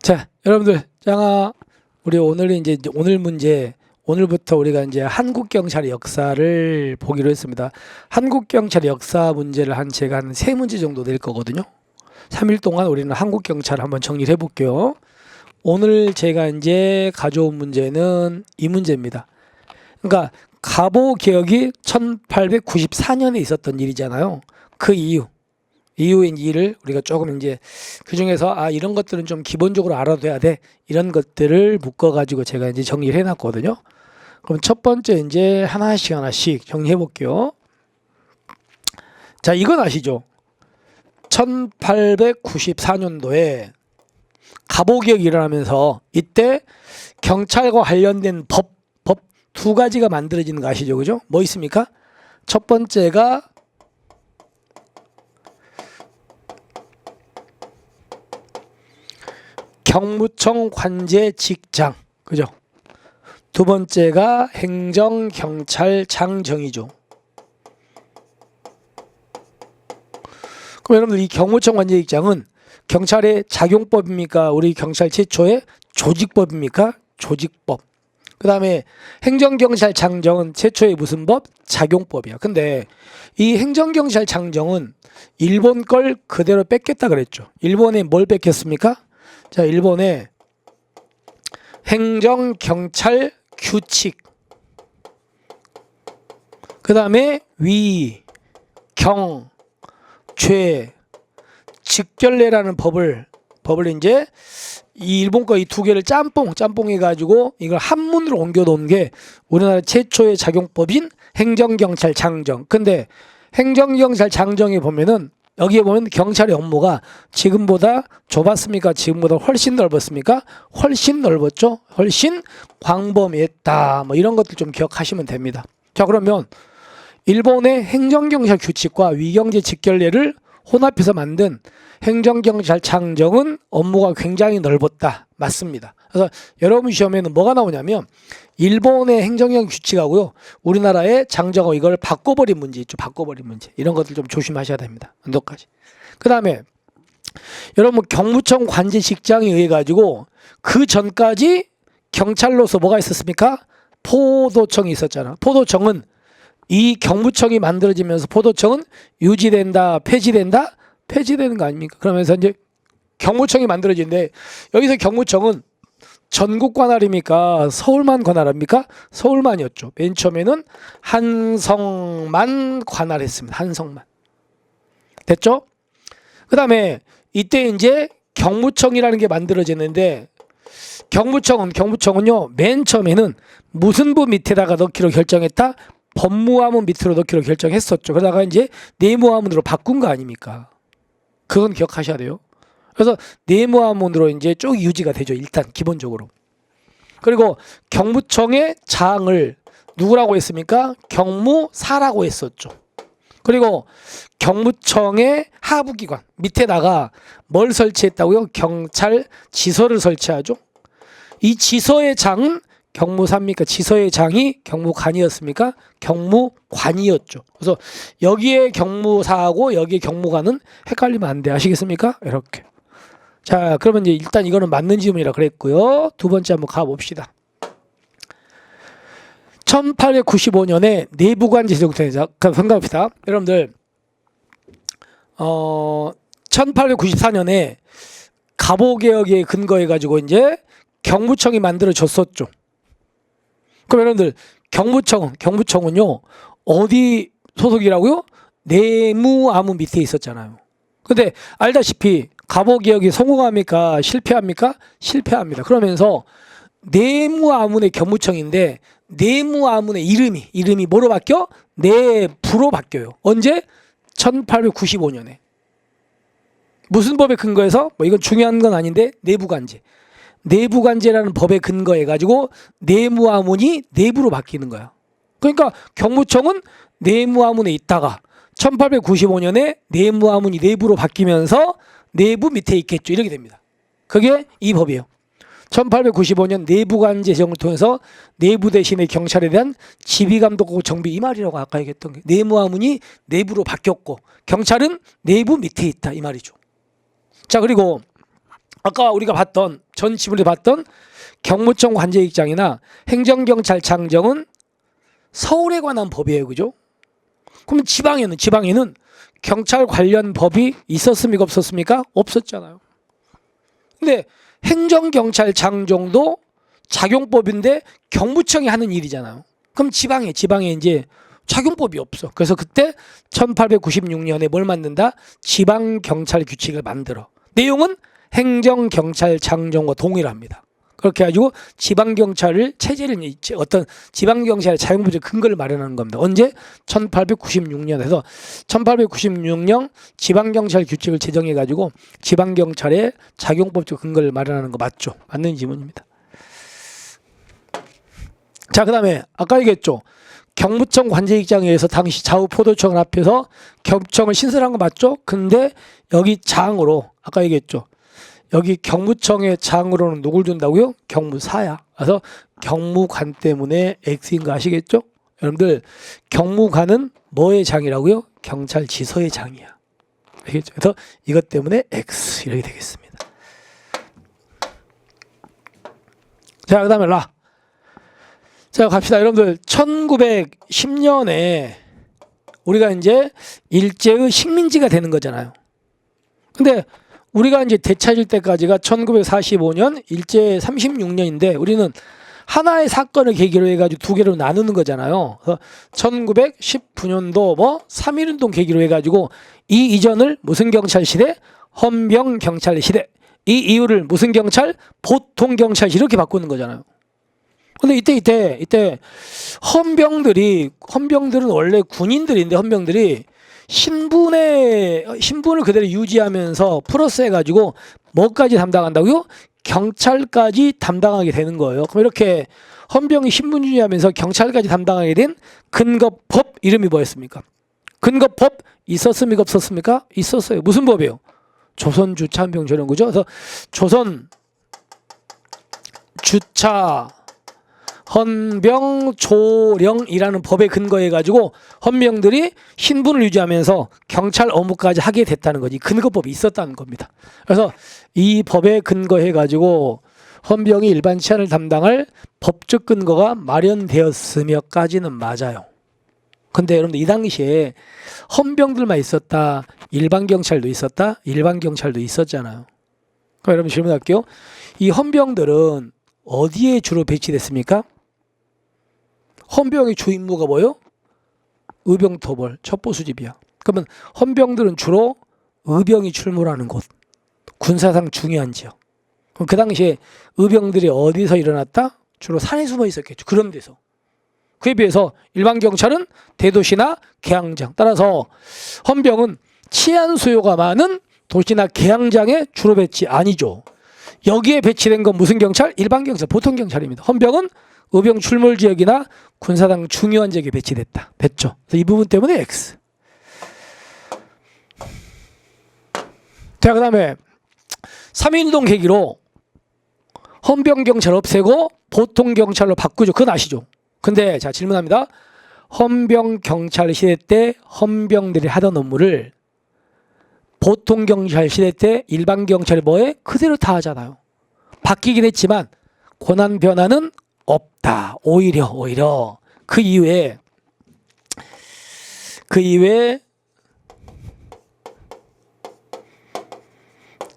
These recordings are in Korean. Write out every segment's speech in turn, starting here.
자, 여러분들, 우리 오늘은 이제 오늘 문제, 오늘부터 우리가 이제 한국 경찰의 역사를 보기로 했습니다. 한국 경찰의 역사 문제를 제가 한 3문제 정도 낼 거거든요. 3일 동안 우리는 한국 경찰 한번 정리를 해볼게요. 오늘 제가 이제 가져온 문제는 이 문제입니다. 그러니까 갑오 개혁이 1894년에 있었던 일이잖아요. 그 이후의 일을 우리가 조금 이제 그 중에서 이런 것들은 좀 기본적으로 알아둬야 돼, 이런 것들을 묶어 가지고 제가 이제 정리를 해놨거든요. 그럼 첫 번째 이제 하나씩 정리해 볼게요. 자, 이건 아시죠? 1894년도에 갑오개혁이 일어나면서 이때 경찰과 관련된 법 두 가지가 만들어지는 거 아시죠? 그죠? 뭐 있습니까? 첫 번째가 경무청 관제직장, 그죠? 두 번째가 행정경찰청정이죠. 그럼 여러분들 이 경무청 관제직장은 경찰의 작용법입니까? 우리 경찰 최초의 조직법입니까? 조직법. 그 다음에 행정경찰청정은 최초의 무슨 법? 작용법이야. 근데 이 행정경찰청정은 일본 걸 그대로 뺏겼다 그랬죠. 일본에 뭘 뺏겼습니까? 자, 일본의 행정경찰 규칙, 그 다음에 위, 경, 죄, 직결례라는 법을 이제 이 일본 거 이 두 개를 짬뽕 해가지고 이걸 한문으로 옮겨 놓은 게 우리나라 최초의 작용법인 행정경찰청정. 근데 행정경찰청정에 보면은 여기에 보면 경찰의 업무가 지금보다 좁았습니까? 지금보다 훨씬 넓었습니까? 훨씬 넓었죠. 훨씬 광범위했다. 뭐 이런 것들 좀 기억하시면 됩니다. 자, 그러면 일본의 행정경찰 규칙과 위경제 직결례를 혼합해서 만든 행정경찰청정은 업무가 굉장히 넓었다. 맞습니다. 그래서 여러분 시험에는 뭐가 나오냐면 일본의 행정경 규칙하고요, 우리나라의 장정어 이걸 바꿔버린 문제 있죠. 바꿔버린 문제. 이런 것들 좀 조심하셔야 됩니다. 언더까지. 그 다음에 여러분 경무청 관제직장에 의해 가지고 그 전까지 경찰로서 뭐가 있었습니까? 포도청이 있었잖아. 포도청은 이 경무청이 만들어지면서 포도청은 유지된다, 폐지된다? 폐지되는 거 아닙니까? 그러면서 이제 경무청이 만들어지는데 여기서 경무청은 전국 관할입니까? 서울만 관할합니까? 서울만이었죠. 맨 처음에는 한성만 관할했습니다. 한성만. 됐죠? 그 다음에 이때 이제 경무청이라는 게 만들어졌는데 경무청은요, 맨 처음에는 무슨 부 밑에다가 넣기로 결정했다? 법무화문 밑으로 넣기로 결정했었죠. 그러다가 이제 내무화문으로 바꾼 거 아닙니까? 그건 기억하셔야 돼요. 그래서 내무화문으로 이제 쭉 유지가 되죠. 일단 기본적으로. 그리고 경무청의 장을 누구라고 했습니까? 경무사라고 했었죠. 그리고 경무청의 하부기관 밑에다가 뭘 설치했다고요? 경찰 지서를 설치하죠. 이 지서의 장은 경무사입니까? 지서의 장이 경무관이었습니까? 경무관이었죠. 그래서 여기에 경무사하고 여기에 경무관은 헷갈리면 안 돼. 아시겠습니까? 이렇게. 자, 그러면 이제 일단 이거는 맞는 질문이라 그랬고요. 두 번째 한번 가봅시다. 1895년에 내부관제 제정되자. 생각합시다. 여러분들 1894년에 갑오개혁에 근거해 가지고 이제 경무청이 만들어졌었죠. 그럼 여러분들 경무청은요 어디 소속이라고요? 내무화문 밑에 있었잖아요. 근데 알다시피 갑오개혁이 성공합니까? 실패합니까? 실패합니다. 그러면서 내무화문의 경무청인데 내무화문의 이름이 뭐로 바뀌어? 내부로 바뀌어요. 언제? 1895년에. 무슨 법에 근거해서? 뭐 이건 중요한 건 아닌데 내부관제라는 법에 근거해 가지고 내무화문이 내부로 바뀌는 거야. 그러니까 경무청은 내무화문에 있다가 1895년에 내무화문이 내부로 바뀌면서 내부 밑에 있겠죠. 이렇게 됩니다. 그게 이 법이에요. 1895년 내부관제 제정을 통해서 내부 대신에 경찰에 대한 지휘감독하고 정비, 이 말이라고 아까 얘기했던 게 내무화문이 내부로 바뀌었고 경찰은 내부 밑에 있다, 이 말이죠. 자, 그리고 아까 우리가 봤던 전 지문에 봤던 경무청 관제익장이나 행정경찰청은 서울에 관한 법이에요, 그죠? 그럼 지방에는 경찰 관련 법이 있었습니까, 없었습니까? 없었잖아요. 근데 행정경찰청도 작용법인데 경무청이 하는 일이잖아요. 그럼 지방에 이제 작용법이 없어. 그래서 그때 1896년에 뭘 만든다? 지방경찰규칙을 만들어. 내용은 행정경찰청과 동일합니다. 그렇게 해가지고 지방경찰을 체제를 어떤 지방경찰의 자율부적 근거를 마련하는 겁니다. 언제? 1896년에서 1896년 지방경찰규칙을 제정해가지고 지방경찰의 작용법적 근거를 마련하는 거 맞죠? 맞는 지문입니다. 자, 그 다음에 아까 얘기했죠. 경무청 관제익장에 의해서 당시 좌우포도청을 합해서 경무청을 신설한 거 맞죠? 근데 여기 장으로 아까 얘기했죠. 여기 경무청의 장으로는 누굴 둔다고요? 경무사야. 그래서 경무관 때문에 X인 거 아시겠죠? 여러분들 경무관은 뭐의 장이라고요? 경찰지서의 장이야. 알겠죠? 그래서 이것 때문에 X 이렇게 되겠습니다. 자, 그 다음에 라. 자, 갑시다. 여러분들 1910년에 우리가 이제 일제의 식민지가 되는 거잖아요. 근데 우리가 이제 되찾을 때까지가 1945년 일제 36년인데 우리는 하나의 사건을 계기로 해가지고 두 개로 나누는 거잖아요. 1919년도 3.1운동 계기로 해가지고 이 이전을 무슨 경찰 시대? 헌병 경찰 시대. 이 이후를 무슨 경찰? 보통 경찰 시대 이렇게 바꾸는 거잖아요. 근데 이때 헌병들은 원래 군인들인데 헌병들이 신분을 그대로 유지하면서 플러스 해가지고 뭐까지 담당한다고요? 경찰까지 담당하게 되는 거예요. 그럼 이렇게 헌병이 신분 유지하면서 경찰까지 담당하게 된 근거법 이름이 뭐였습니까? 근거법 있었습니까? 없었습니까? 있었어요. 무슨 법이에요? 조선주차 헌병조령, 그죠? 그래서 조선주차 헌병조령이라는 법에 근거해 가지고 헌병들이 신분을 유지하면서 경찰 업무까지 하게 됐다는 거지. 근거법이 있었다는 겁니다. 그래서 이 법에 근거해 가지고 헌병이 일반 치안을 담당할 법적 근거가 마련되었으며까지는 맞아요. 근데 여러분들 이 당시에 헌병들만 있었다, 일반 경찰도 있었다, 일반 경찰도 있었잖아요. 그럼 여러분 질문할게요. 이 헌병들은 어디에 주로 배치됐습니까? 헌병의 주 임무가 뭐예요? 의병토벌, 첩보수집이야. 그러면 헌병들은 주로 의병이 출몰하는 곳, 군사상 중요한 지역. 그럼 그 당시에 의병들이 어디서 일어났다? 주로 산에 숨어 있었겠죠. 그런 데서. 그에 비해서 일반 경찰은 대도시나 개항장. 따라서 헌병은 치안 수요가 많은 도시나 개항장에 주로 배치 아니죠. 여기에 배치된 건 무슨 경찰? 일반 경찰, 보통 경찰입니다. 헌병은 의병 출몰 지역이나 군사당 중요한 지역에 배치됐다. 됐죠? 그래서 이 부분 때문에 X. 자, 그 다음에 3.1운동 계기로 헌병 경찰 없애고 보통 경찰로 바꾸죠. 그건 아시죠? 근데 자, 질문합니다. 헌병 경찰 시대 때 헌병들이 하던 업무를 보통 경찰 시대 때 일반 경찰이 뭐해? 그대로 다 하잖아요. 바뀌긴 했지만 권한 변화는 없다. 오히려 그 이후에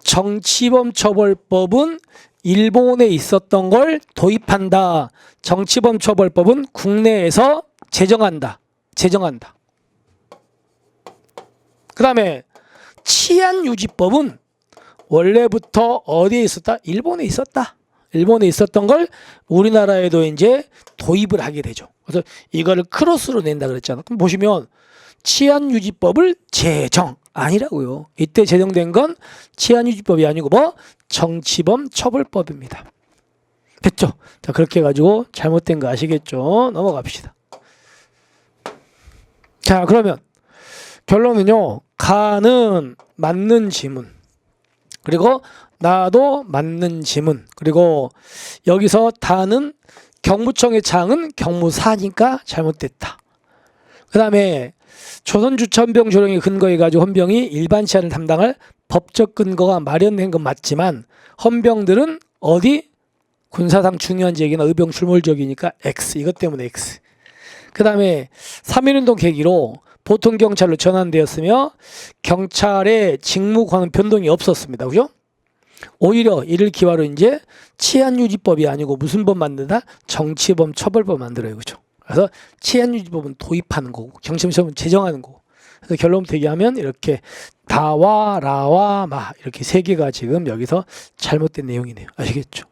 정치범 처벌법은 일본에 있었던 걸 도입한다. 정치범 처벌법은 국내에서 제정한다. 그 다음에 치안유지법은 원래부터 어디에 있었다? 일본에 있었다. 일본에 있었던 걸 우리나라에도 이제 도입을 하게 되죠. 그래서 이거를 크로스로 낸다 그랬잖아. 그럼 보시면 치안유지법을 제정 아니라고요. 이때 제정된 건 치안유지법이 아니고 정치범 처벌법입니다. 됐죠? 자, 그렇게 해가지고 잘못된 거 아시겠죠? 넘어갑시다. 자, 그러면 결론은요. 가는 맞는 지문, 그리고 나도 맞는 지문, 그리고 여기서 다는 경무청의 장은 경무사니까 잘못됐다. 그 다음에 조선주천병 조령에 근거해 가지고 헌병이 일반 치안을 담당할 법적 근거가 마련된 건 맞지만 헌병들은 어디? 군사상 중요한 지역이나 의병 출몰 지역이니까 X. 이것 때문에 X. 그 다음에 3.1운동 계기로 보통 경찰로 전환되었으며 경찰의 직무과는 변동이 없었습니다. 그죠? 오히려 이를 기화로 이제 치안유지법이 아니고 무슨 법 만든다? 정치범 처벌법 만들어요. 그죠? 그래서 치안유지법은 도입하는 거고 정치범은 제정하는 거고. 그래서 결론부터 얘기하면 이렇게 다와 라와 마 이렇게 세 개가 지금 여기서 잘못된 내용이네요. 아시겠죠?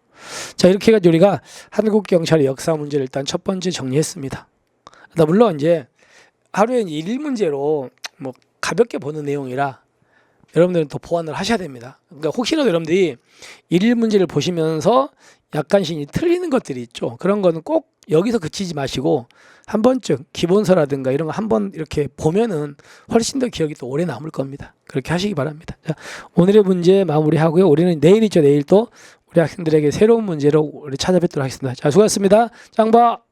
자, 이렇게 해가지고 우리가 한국 경찰의 역사 문제를 일단 첫 번째 정리했습니다. 물론 이제 하루에 일 문제로 뭐 가볍게 보는 내용이라 여러분들은 또 보완을 하셔야 됩니다. 그러니까 혹시라도 여러분들이 일일 문제를 보시면서 약간씩 틀리는 것들이 있죠. 그런 거는 꼭 여기서 그치지 마시고 한 번쯤 기본서라든가 이런 거 한번 이렇게 보면은 훨씬 더 기억이 또 오래 남을 겁니다. 그렇게 하시기 바랍니다. 자, 오늘의 문제 마무리하고요. 우리는 내일 있죠. 내일 또 우리 학생들에게 새로운 문제로 우리 찾아뵙도록 하겠습니다. 자, 수고하셨습니다. 짱봐.